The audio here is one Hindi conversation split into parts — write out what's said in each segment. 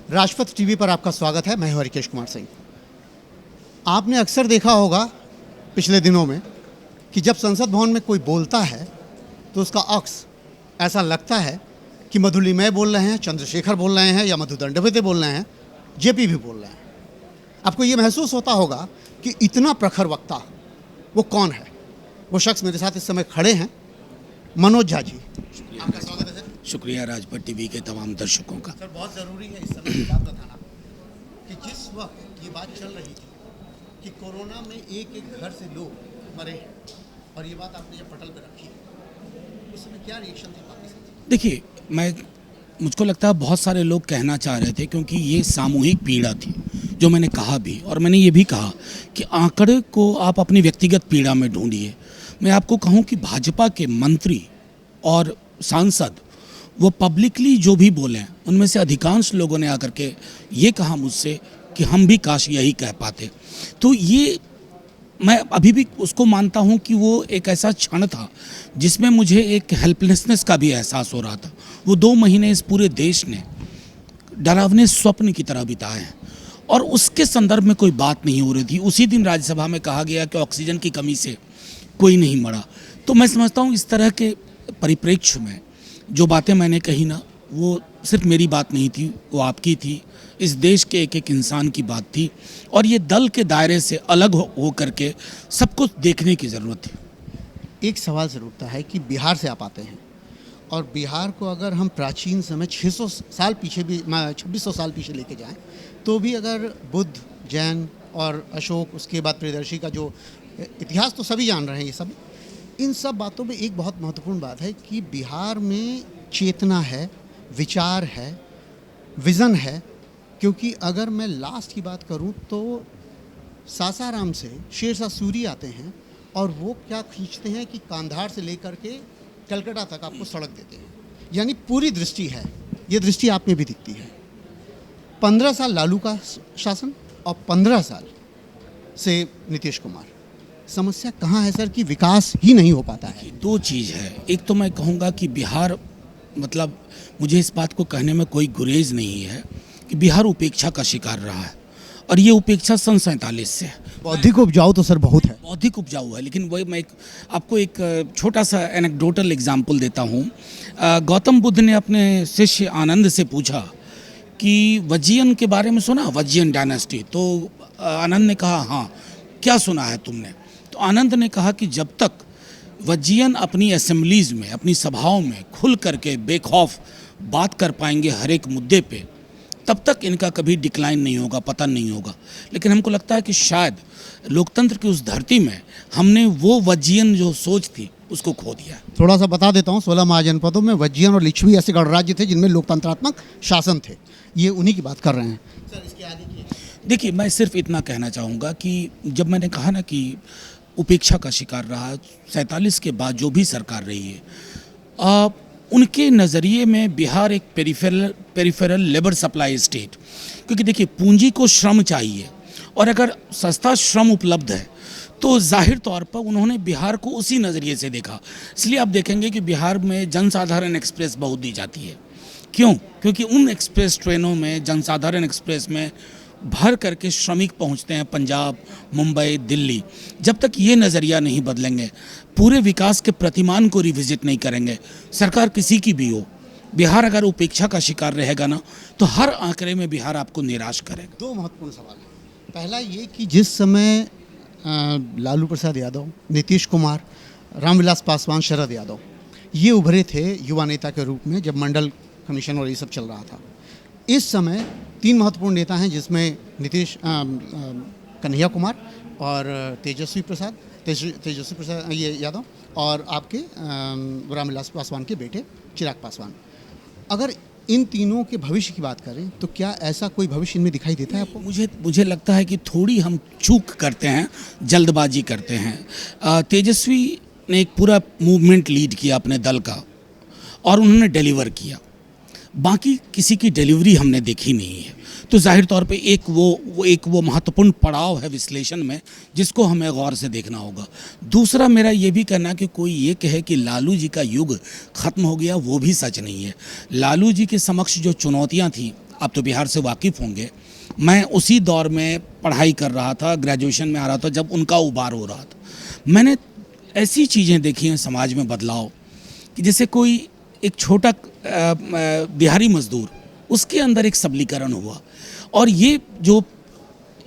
राजपथ टीवी पर आपका स्वागत है। मैं हूं हरिकेश कुमार सिंह। आपने अक्सर देखा होगा पिछले दिनों में कि जब संसद भवन में कोई बोलता है तो उसका अक्स ऐसा लगता है कि मधुलिमय बोल रहे हैं, चंद्रशेखर बोल रहे हैं या मधु दंडवते बोल रहे हैं, जेपी भी बोल रहे हैं। आपको ये महसूस होता होगा कि इतना प्रखर वक्ता वो कौन है। वो शख्स मेरे साथ इस समय खड़े हैं, मनोज झा जी। आपका स्वागत है सर। शुक्रिया राजपथ टीवी के तमाम दर्शकों का। सर, बहुत ज़रूरी है इस समय ये बात बताना कि जिस वक्त ये बात चल रही थी कि कोरोना में एक एक घर से लोग मरे हैं और ये बात आपने जब पटल पे रखी, उस समय क्या रिएक्शन थे पाकिस्तान? देखिए, मुझको लगता है बहुत सारे लोग कहना चाह रहे थे, क्योंकि ये सामूहिक पीड़ा थी, जो मैंने कहा भी, और मैंने ये भी कहा कि आंकड़े को आप अपनी व्यक्तिगत पीड़ा में ढूंढिए। मैं आपको कहूँ कि भाजपा के मंत्री और सांसद वो पब्लिकली जो भी बोले हैं, उनमें से अधिकांश लोगों ने आकर के ये कहा मुझसे कि हम भी काश यही कह पाते। तो ये मैं अभी भी उसको मानता हूँ कि वो एक ऐसा क्षण था जिसमें मुझे एक हेल्पलेसनेस का भी एहसास हो रहा था। वो 2 महीने इस पूरे देश ने डरावने स्वप्न की तरह बिताए हैं और उसके संदर्भ में कोई बात नहीं हो रही थी। उसी दिन राज्यसभा में कहा गया कि ऑक्सीजन की कमी से कोई नहीं मरा। तो मैं समझता हूँ इस तरह के परिप्रेक्ष्य में जो बातें मैंने कही ना, वो सिर्फ मेरी बात नहीं थी, वो आपकी थी, इस देश के एक एक इंसान की बात थी, और ये दल के दायरे से अलग हो करके सब कुछ देखने की ज़रूरत थी। एक सवाल ज़रूर उठता है कि बिहार से आप आते हैं और बिहार को अगर हम प्राचीन समय 600 साल पीछे भी 2600 साल पीछे लेके जाएं तो भी अगर बुद्ध, जैन और अशोक, उसके बाद प्रियदर्शी का जो इतिहास तो सभी जान रहे हैं, ये सब इन सब बातों में एक बहुत महत्वपूर्ण बात है कि बिहार में चेतना है, विचार है, विज़न है। क्योंकि अगर मैं लास्ट की बात करूं तो सासाराम से शेरशाह सूरी आते हैं और वो क्या खींचते हैं कि कांधार से लेकर के कलकत्ता तक आपको सड़क देते हैं, यानी पूरी दृष्टि है। ये दृष्टि आप में भी दिखती है। 15 साल लालू का शासन और 15 साल से नीतीश कुमार। समस्या कहाँ है सर कि विकास ही नहीं हो पाता है? 2 चीज़ है। एक तो मैं कहूँगा कि बिहार, मतलब मुझे इस बात को कहने में कोई गुरेज नहीं है कि बिहार उपेक्षा का शिकार रहा है, और ये उपेक्षा सन 47 से है। बौद्धिक उपजाऊ तो सर बहुत है, बौद्धिक उपजाऊ है, लेकिन वही मैं आपको एक छोटा सा एनेक्डोटल एग्जाम्पल देता हूँ। गौतम बुद्ध ने अपने शिष्य आनंद से पूछा कि वजियन के बारे में सुना, वजियन डायनेस्टी? तो आनंद ने कहा हाँ। क्या सुना है तुमने? तो आनंद ने कहा कि जब तक वजियन अपनी असेंबलीज़ में, अपनी सभाओं में खुल करके बेखौफ बात कर पाएंगे हर एक मुद्दे पे, तब तक इनका कभी डिक्लाइन नहीं होगा, पतन नहीं होगा। लेकिन हमको लगता है कि शायद लोकतंत्र की उस धरती में हमने वो वजियन जो सोच थी उसको खो दिया। थोड़ा सा बता देता हूँ। 16 महाजनपदों में वजियन और लिच्छवी ऐसे गणराज्य थे जिनमें लोकतंत्रात्मक शासन थे। ये उन्हीं की बात कर रहे हैं सर। इसके आगे की देखिए, मैं सिर्फ इतना कहना चाहूँगा कि जब मैंने कहा ना कि उपेक्षा का शिकार रहा, 47 के बाद जो भी सरकार रही है, उनके नज़रिए में बिहार एक पेरिफेरल लेबर सप्लाई स्टेट, क्योंकि देखिए पूंजी को श्रम चाहिए, और अगर सस्ता श्रम उपलब्ध है तो जाहिर तौर पर उन्होंने बिहार को उसी नज़रिए से देखा। इसलिए आप देखेंगे कि बिहार में जनसाधारण एक्सप्रेस बहुत दी जाती है। क्यों? क्योंकि उन एक्सप्रेस ट्रेनों में, जनसाधारण एक्सप्रेस में भर करके श्रमिक पहुंचते हैं पंजाब, मुंबई, दिल्ली। जब तक ये नज़रिया नहीं बदलेंगे, पूरे विकास के प्रतिमान को रिविजिट नहीं करेंगे, सरकार किसी की भी हो, बिहार अगर उपेक्षा का शिकार रहेगा ना, तो हर आंकड़े में बिहार आपको निराश करेगा। 2 महत्वपूर्ण सवाल हैं। पहला ये कि जिस समय लालू प्रसाद यादव, नीतीश कुमार, रामविलास पासवान, शरद यादव ये उभरे थे युवा नेता के रूप में, जब मंडल कमीशन और ये सब चल रहा था, इस समय 3 महत्वपूर्ण नेता हैं जिसमें नीतीश, कन्हैया कुमार और तेजस्वी प्रसाद ये यादव, और आपके रामविलास पासवान के बेटे चिराग पासवान। अगर इन तीनों के भविष्य की बात करें तो क्या ऐसा कोई भविष्य इनमें दिखाई देता है आपको? मुझे लगता है कि थोड़ी हम चूक करते हैं, जल्दबाजी करते हैं। तेजस्वी ने एक पूरा मूवमेंट लीड किया अपने दल का, और उन्होंने डिलीवर किया। बाकी किसी की डिलीवरी हमने देखी नहीं है। तो जाहिर तौर पे एक वो महत्वपूर्ण पड़ाव है विश्लेषण में, जिसको हमें गौर से देखना होगा। दूसरा मेरा ये भी कहना कि कोई ये कहे कि लालू जी का युग ख़त्म हो गया, वो भी सच नहीं है। लालू जी के समक्ष जो चुनौतियां थी आप तो बिहार से वाकिफ़ होंगे, मैं उसी दौर में पढ़ाई कर रहा था, ग्रेजुएशन में आ रहा था जब उनका उबार हो रहा था। मैंने ऐसी चीज़ें देखी हैं समाज में बदलाव कि जैसे कोई एक छोटा बिहारी मजदूर, उसके अंदर एक सबलीकरण हुआ, और ये जो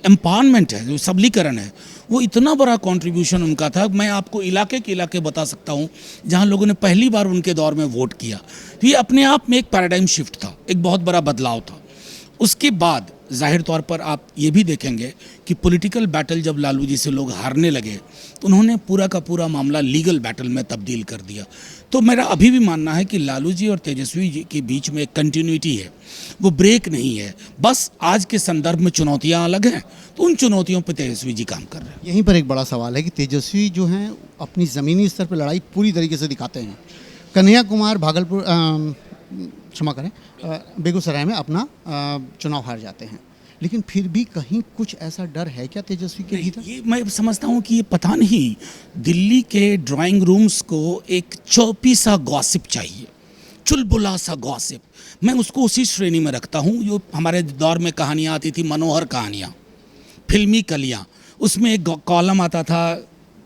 एम्पावरमेंट है, जो सबलीकरण है, वो इतना बड़ा कंट्रीब्यूशन उनका था। मैं आपको इलाके के इलाके बता सकता हूँ जहाँ लोगों ने पहली बार उनके दौर में वोट किया। तो ये अपने आप में एक पैराडाइम शिफ्ट था, एक बहुत बड़ा बदलाव था। उसके बाद जाहिर तौर पर आप ये भी देखेंगे कि पॉलिटिकल बैटल जब लालू जी से लोग हारने लगे तो उन्होंने पूरा का पूरा मामला लीगल बैटल में तब्दील कर दिया। तो मेरा अभी भी मानना है कि लालू जी और तेजस्वी जी के बीच में एक कंटिन्यूटी है, वो ब्रेक नहीं है। बस आज के संदर्भ में चुनौतियां अलग हैं, तो उन चुनौतियों पर तेजस्वी जी काम कर रहे हैं। यहीं पर एक बड़ा सवाल है कि तेजस्वी जो हैं अपनी ज़मीनी स्तर पर लड़ाई पूरी तरीके से दिखाते हैं। कन्हैया कुमार भागलपुर क्षमा करें बेगूसराय में अपना चुनाव हार जाते हैं, लेकिन फिर भी कहीं कुछ ऐसा डर है क्या तेजस्वी के भीतर? ये मैं समझता हूँ कि ये पता नहीं, दिल्ली के ड्राइंग रूम्स को एक चौपी सा गॉसिप चाहिए, चुलबुला सा गॉसिप। मैं उसको उसी श्रेणी में रखता हूँ जो हमारे दौर में कहानियाँ आती थी, मनोहर कहानियाँ, फिल्मी कलियाँ, उसमें एक कॉलम आता था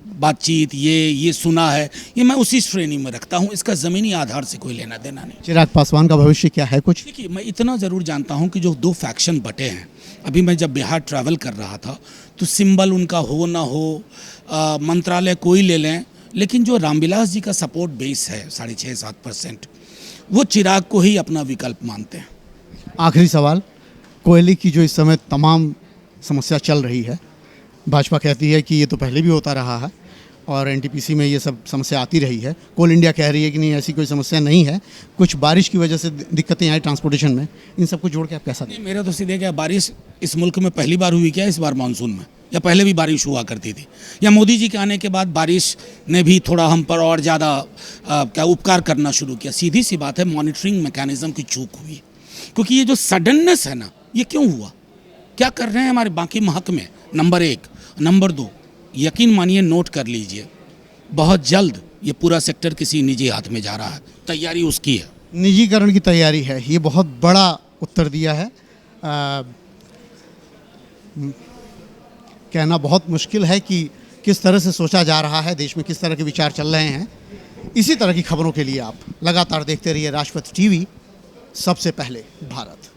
बातचीत, ये सुना है, ये मैं उसी श्रेणी में रखता हूँ। इसका ज़मीनी आधार से कोई लेना देना नहीं। चिराग पासवान का भविष्य क्या है कुछ? देखिए, मैं इतना ज़रूर जानता हूँ कि जो दो फैक्शन बटे हैं, अभी मैं जब बिहार ट्रैवल कर रहा था तो सिंबल उनका हो ना हो, मंत्रालय कोई ले लें, लेकिन जो रामविलास जी का सपोर्ट बेस है 6.5-7%, वो चिराग को ही अपना विकल्प मानते हैं। आखिरी सवाल, कोयले की जो इस समय तमाम समस्या चल रही है, भाजपा कहती है कि ये तो पहले भी होता रहा है और एनटीपीसी में ये सब समस्या आती रही है। कोल इंडिया कह रही है कि नहीं, ऐसी कोई समस्या नहीं है, कुछ बारिश की वजह से दिक्कतें आई ट्रांसपोर्टेशन में। इन सबको जोड़ के आप कैसा दें? मेरा तो सीधे क्या, बारिश इस मुल्क में पहली बार हुई क्या इस बार मानसून में, या पहले भी बारिश हुआ करती थी, या मोदी जी के आने के बाद बारिश ने भी थोड़ा हम पर और ज़्यादा क्या उपकार करना शुरू किया? सीधी सी बात है, मॉनिटरिंग मैकेनिज्म की चूक हुई। क्योंकि ये जो सडननेस है ना, ये क्यों हुआ, क्या कर रहे हैं हमारे बाकी महक में, नंबर 1। नंबर 2, यकीन मानिए, नोट कर लीजिए, बहुत जल्द ये पूरा सेक्टर किसी निजी हाथ में जा रहा है, तैयारी उसकी है। निजीकरण की तैयारी है, ये बहुत बड़ा उत्तर दिया है। कहना बहुत मुश्किल है कि किस तरह से सोचा जा रहा है, देश में किस तरह के विचार चल रहे हैं। इसी तरह की खबरों के लिए आप लगातार देखते रहिए राष्ट्रपति टीवी, सबसे पहले भारत।